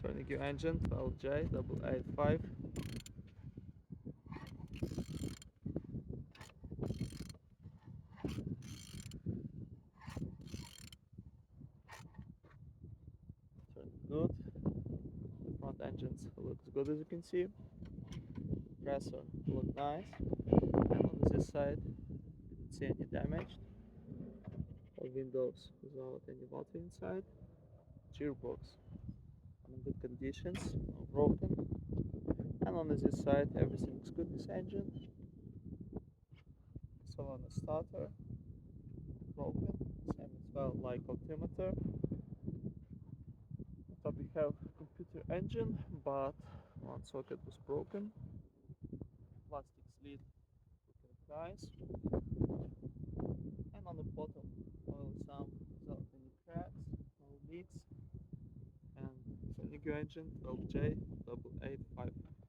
Turning your engine 12J885. Turning good. The front engines looks good, as you can see. Compressor look nice. And on this side, didn't see any damage. All windows without any water inside. Gearbox in good conditions, no broken. And on this side, everything is good with engine. So on the starter, broken. Same as well like altimeter. So we have computer engine, but one socket was broken. Plastic slit looking nice. And on the bottom, oil sump without any cracks, no leaks. And turning your engine 12J885.